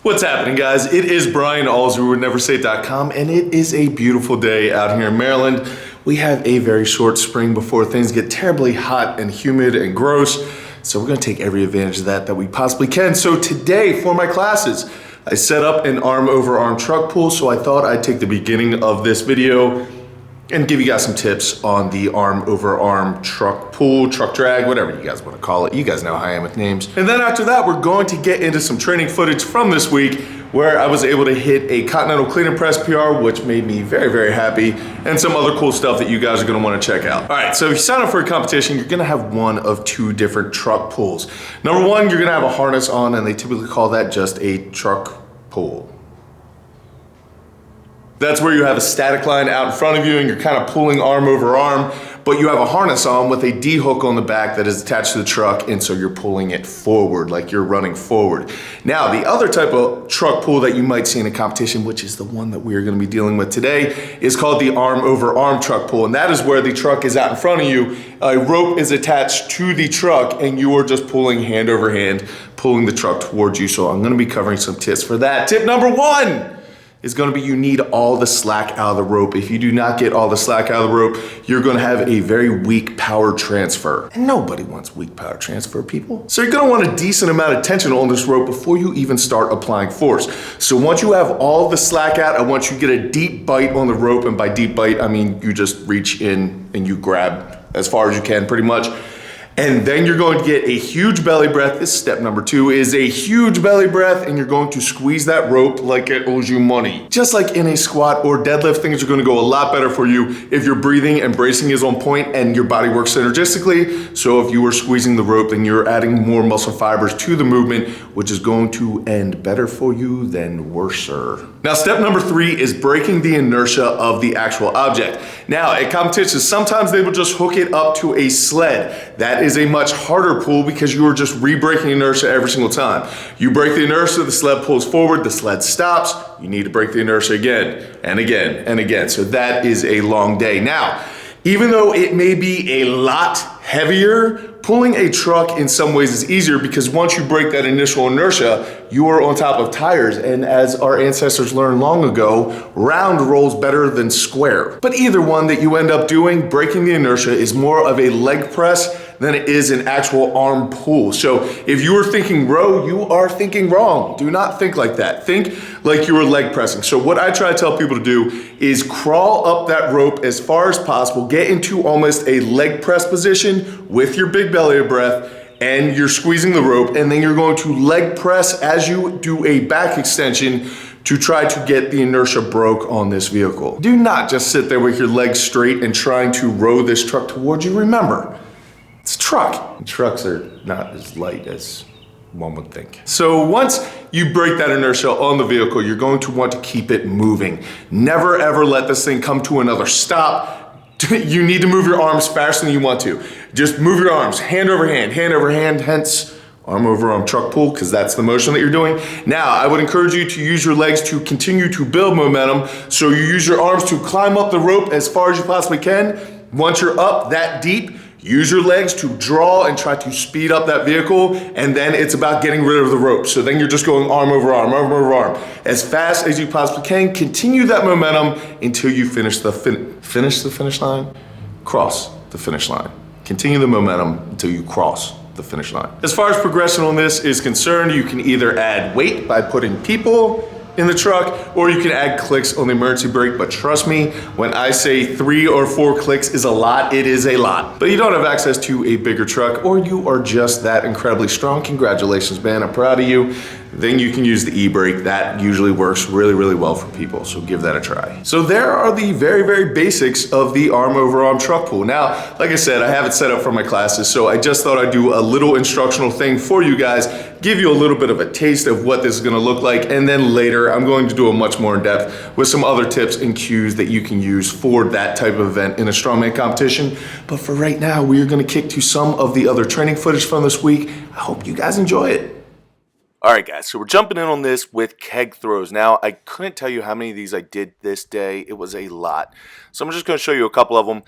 What's happening, guys? It is Brian Alsruhe with neversay.com, and it is a beautiful day out here in Maryland. We have a very short spring before things get terribly hot and humid and gross, so we're going to take every advantage of that we possibly can. So today, for my classes, I set up an arm-over-arm truck pull, so I thought I'd take the beginning of this video and give you guys some tips on the arm-over-arm truck pull, truck drag, whatever you guys want to call it. You guys know how I am with names. And then after that, we're going to get into some training footage from this week where I was able to hit a Continental clean and press PR, which made me very, very happy, and some other cool stuff that you guys are gonna wanna check out. All right, so if you sign up for a competition, you're gonna have one of two different truck pulls. Number one, you're gonna have a harness on, and they typically call that just a truck pull. That's where you have a static line out in front of you and you're kind of pulling arm over arm, but you have a harness on with a D-hook on the back that is attached to the truck, and so you're pulling it forward like you're running forward. Now, the other type of truck pull that you might see in a competition, which is the one that we are going to be dealing with today, is called the arm over arm truck pull, and that is where the truck is out in front of you, a rope is attached to the truck, and you are just pulling hand over hand, pulling the truck towards you. So I'm going to be covering some tips for that. Tip number one is going to be you need all the slack out of the rope. If you do not get all the slack out of the rope, you're going to have a very weak power transfer. And nobody wants weak power transfer, people. So you're going to want a decent amount of tension on this rope before you even start applying force. So once you have all the slack out, I want you to get a deep bite on the rope. And by deep bite, I mean you just reach in and you grab as far as you can, pretty much. And then you're going to get a huge belly breath. This is step number two, is a huge belly breath, and you're going to squeeze that rope like it owes you money. Just like in a squat or deadlift, things are going to go a lot better for you if your breathing and bracing is on point and your body works synergistically. So if you are squeezing the rope, then you're adding more muscle fibers to the movement, which is going to end better for you than worser. Now, step number three is breaking the inertia of the actual object. Now, at competitions, sometimes they will just hook it up to a sled. That is a much harder pull because you are just re-breaking inertia every single time. You break the inertia, the sled pulls forward, the sled stops, you need to break the inertia again and again and again. So that is a long day. Now, even though it may be a lot heavier, pulling a truck in some ways is easier because once you break that initial inertia, you are on top of tires. And as our ancestors learned long ago, round rolls better than square. But either one that you end up doing, breaking the inertia is more of a leg press than it is an actual arm pull. So if you are thinking row, you are thinking wrong. Do not think like that. Think like you are leg pressing. So what I try to tell people to do is crawl up that rope as far as possible, get into almost a leg press position with your big belly breath, and you're squeezing the rope, and then you're going to leg press as you do a back extension to try to get the inertia broke on this vehicle. Do not just sit there with your legs straight and trying to row this truck towards you. Remember, it's a truck. And trucks are not as light as one would think. So once you break that inertia on the vehicle, you're going to want to keep it moving. Never ever let this thing come to another stop. You need to move your arms faster than you want to. Just move your arms, hand over hand, hence arm over arm truck pull, because that's the motion that you're doing. Now, I would encourage you to use your legs to continue to build momentum. So you use your arms to climb up the rope as far as you possibly can. Once you're up that deep, use your legs to draw and try to speed up that vehicle, and then it's about getting rid of the rope. So then you're just going arm over arm, arm over arm. As fast as you possibly can, continue that momentum until you finish the finish line? Cross the finish line. Continue the momentum until you cross the finish line. As far as progression on this is concerned, you can either add weight by putting people in the truck, or you can add clicks on the emergency brake. But trust me, when I say 3 or 4 clicks is a lot, it is a lot. But you don't have access to a bigger truck, or you are just that incredibly strong. Congratulations, man, I'm proud of you. Then you can use the e-brake. That usually works really, really well for people, so give that a try. So there are the very, very basics of the arm over arm truck pull. Now, like I said, I have it set up for my classes, so I just thought I'd do a little instructional thing for you guys, give you a little bit of a taste of what this is gonna look like, and then later I'm going to do a much more in-depth with some other tips and cues that you can use for that type of event in a strongman competition. But for right now, we are gonna kick to some of the other training footage from this week. I hope you guys enjoy it. All right, guys, so we're jumping in on this with keg throws. Now, I couldn't tell you how many of these I did this day. It was a lot. So I'm just going to show you a couple of them.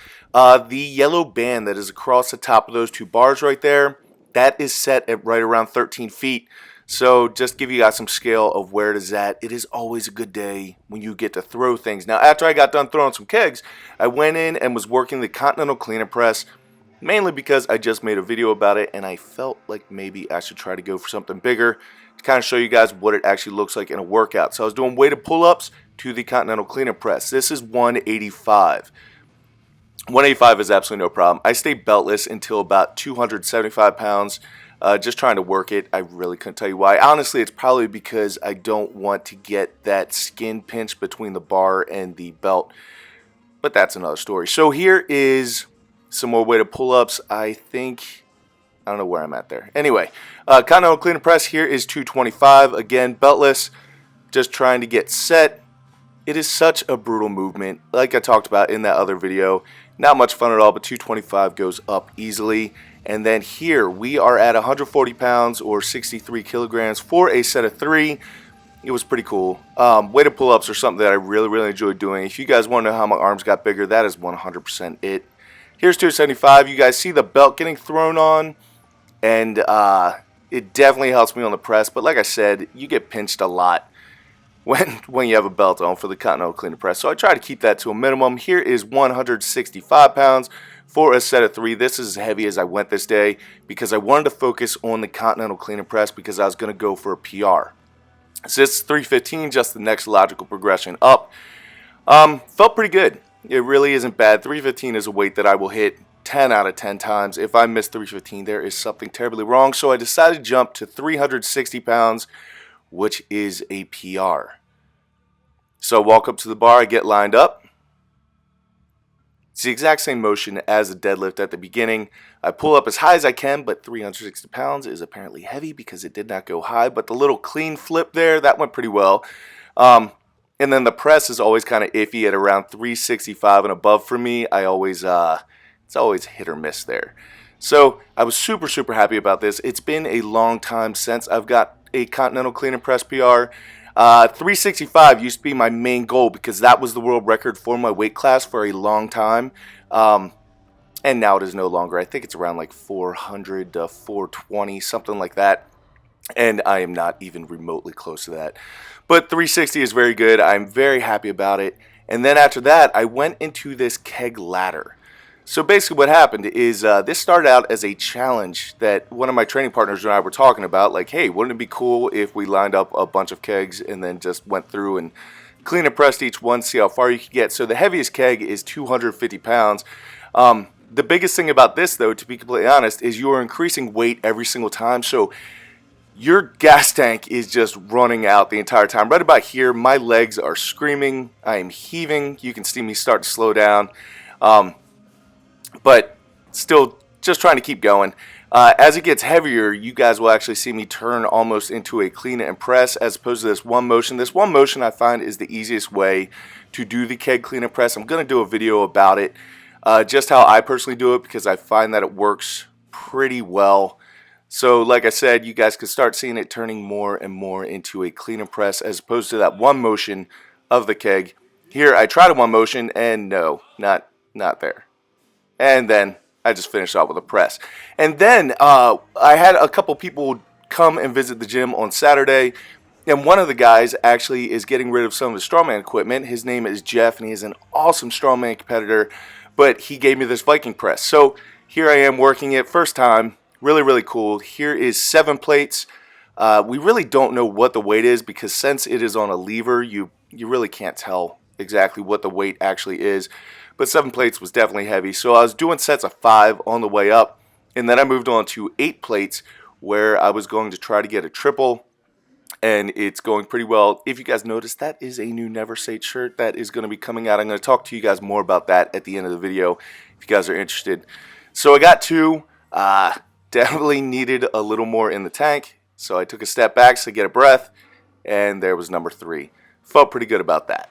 The yellow band that is across the top of those 2 bars right there, that is set at right around 13 feet. So just give you guys some scale of where it is at. It is always a good day when you get to throw things. Now, after I got done throwing some kegs, I went in and was working the Continental cleaner press, mainly because I just made a video about it and I felt like maybe I should try to go for something bigger to kind of show you guys what it actually looks like in a workout. So I was doing weighted pull-ups to the Continental cleaner press. This is 185. 185 is absolutely no problem. I stayed beltless until about 275 pounds, just trying to work it. I really couldn't tell you why. Honestly, it's probably because I don't want to get that skin pinch between the bar and the belt, but that's another story. So here is some more weighted pull-ups. I don't know where I'm at there. Anyway, Continental cleaner press here is 225. Again, beltless, just trying to get set. It is such a brutal movement, like I talked about in that other video. Not much fun at all, but 225 goes up easily. And then here we are at 140 pounds or 63 kilograms for a set of 3. It was pretty cool. Weighted pull-ups are something that I really enjoyed doing. If you guys want to know how my arms got bigger, that is 100% it. Here's 275. You guys see the belt getting thrown on, and it definitely helps me on the press. But like I said, you get pinched a lot when you have a belt on for the Continental cleaner press. So I try to keep that to a minimum. Here is 165 pounds for a set of 3. This is as heavy as I went this day because I wanted to focus on the Continental cleaner press because I was going to go for a PR. So it's 315, just the next logical progression up. Felt pretty good. It really isn't bad. 315 is a weight that I will hit 10 out of 10 times. If I miss 315, there is something terribly wrong. So I decided to jump to 360 pounds, which is a PR. So I walk up to the bar, I get lined up. It's the exact same motion as a deadlift at the beginning. I pull up as high as I can, but 360 pounds is apparently heavy because it did not go high. But the little clean flip there, that went pretty well. And then the press is always kind of iffy at around 365 and above for me. It's always hit or miss there. So I was super happy about this. It's been a long time since I've got a Continental cleaner press PR. 365 used to be my main goal because that was the world record for my weight class for a long time. And now it is no longer. I think it's around like 400 to 420, something like that. And I am not even remotely close to that. But 360 is very good. I'm very happy about it. And then after that, I went into this keg ladder. So basically what happened is this started out as a challenge that one of my training partners and I were talking about. Like, hey, wouldn't it be cool if we lined up a bunch of kegs and then just went through and clean and pressed each one, see how far you could get. So the heaviest keg is 250 pounds. The biggest thing about this, though, to be completely honest, is you are increasing weight every single time. So your gas tank is just running out the entire time. Right about here, my legs are screaming. I am heaving. You can see me start to slow down. But still just trying to keep going. As it gets heavier, you guys will actually see me turn almost into a clean and press as opposed to this one motion. This one motion I find is the easiest way to do the keg clean and press. I'm going to do a video about it, just how I personally do it because I find that it works pretty well. So like I said, you guys could start seeing it turning more and more into a clean and press as opposed to that one motion of the keg. Here I tried a one motion and no, not there. And then I just finished off with a press. And then I had a couple people come and visit the gym on Saturday. And one of the guys actually is getting rid of some of his strongman equipment. His name is Jeff, and he is an awesome strongman competitor. But he gave me this Viking press. So here I am working it first time. Really cool. Here is 7 plates. We really don't know what the weight is because since it is on a lever, you really can't tell exactly what the weight actually is. But 7 plates was definitely heavy. So I was doing sets of 5 on the way up. And then I moved on to 8 plates where I was going to try to get a triple. And it's going pretty well. If you guys noticed, that is a new Never Sate shirt that is going to be coming out. I'm going to talk to you guys more about that at the end of the video if you guys are interested. So I got 2. Definitely needed a little more in the tank. So I took a step back to get a breath. And there was number 3. Felt pretty good about that.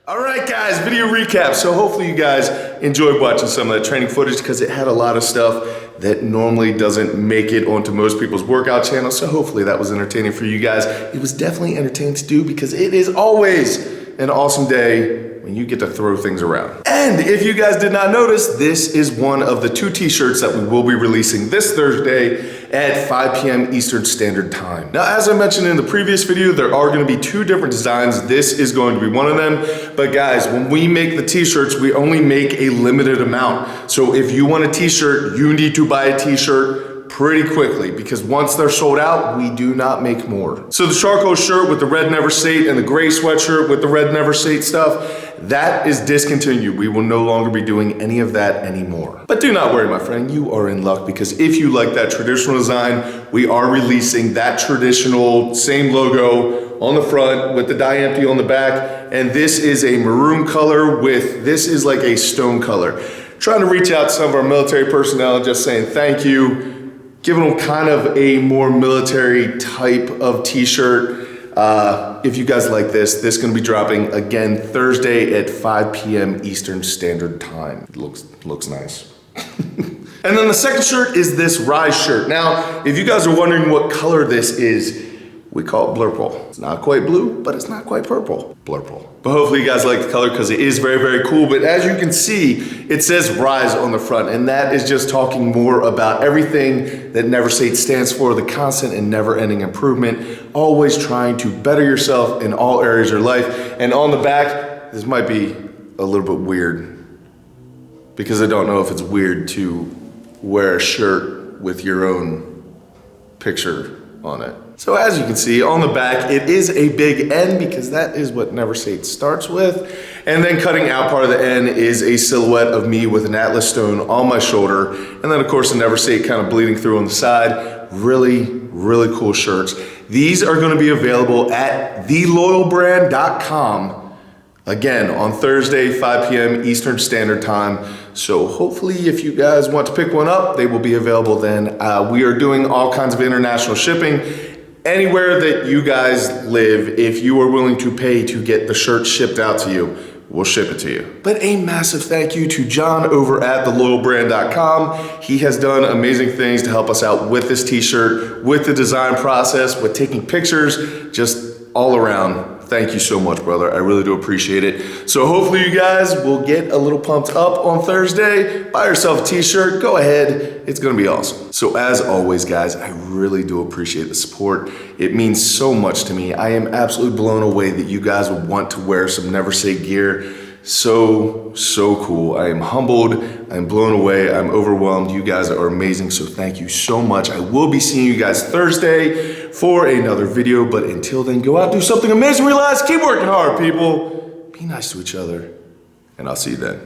Alright guys, video recap. So hopefully you guys enjoyed watching some of that training footage because it had a lot of stuff that normally doesn't make it onto most people's workout channels. So hopefully that was entertaining for you guys. It was definitely entertaining to do because it is always an awesome day when you get to throw things around. And if you guys did not notice, this is one of the 2 t-shirts that we will be releasing this Thursday at 5 p.m. Eastern Standard Time. Now, as I mentioned in the previous video, there are gonna be 2 different designs. This is going to be one of them. But guys, when we make the t-shirts, we only make a limited amount. So if you want a t-shirt, you need to buy a t-shirt pretty quickly, because once they're sold out, we do not make more. So the charcoal shirt with the red Never Sate and the gray sweatshirt with the red Never Sate stuff, that is discontinued. We will no longer be doing any of that anymore. But do not worry, my friend, you are in luck, because if you like that traditional design, we are releasing that traditional same logo on the front with the die empty on the back. And this is a maroon color with, this is like a stone color. Trying to reach out to some of our military personnel, just saying thank you, giving them kind of a more military type of t-shirt. If you guys like this is gonna be dropping again Thursday at 5 p.m. Eastern Standard Time. It looks nice. And then the second shirt is this Rise shirt. Now, if you guys are wondering what color this is, we call it blurple. It's not quite blue, but it's not quite purple. Blurple. But hopefully you guys like the color, because it is very, very cool. But as you can see, it says Rise on the front, and that is just talking more about everything that Never Sate stands for, the constant and never-ending improvement, always trying to better yourself in all areas of your life. And on the back, this might be a little bit weird, because I don't know if it's weird to wear a shirt with your own picture on it. So as you can see on the back, it is a big N, because that is what Never Sate starts with. And then cutting out part of the N is a silhouette of me with an Atlas stone on my shoulder. And then of course the Never Sate kind of bleeding through on the side. Really, really cool shirts. These are gonna be available at theloyalbrand.com. Again, on Thursday, 5 p.m. Eastern Standard Time. So hopefully if you guys want to pick one up, they will be available then. We are doing all kinds of international shipping. Anywhere that you guys live, if you are willing to pay to get the shirt shipped out to you, we'll ship it to you. But a massive thank you to John over at theloyalbrand.com. He has done amazing things to help us out with this t-shirt, with the design process, with taking pictures, just all around. Thank you so much, brother. I really do appreciate it. So hopefully you guys will get a little pumped up on Thursday. Buy yourself a t-shirt, go ahead. It's gonna be awesome. So as always, guys, I really do appreciate the support. It means so much to me. I am absolutely blown away that you guys would want to wear some Never Sate gear. So cool. I am humbled, I'm blown away, I'm overwhelmed. You guys are amazing, so thank you so much. I will be seeing you guys Thursday for another video, but until then, go out, do something amazing, realize, keep working hard, people. Be nice to each other, and I'll see you then.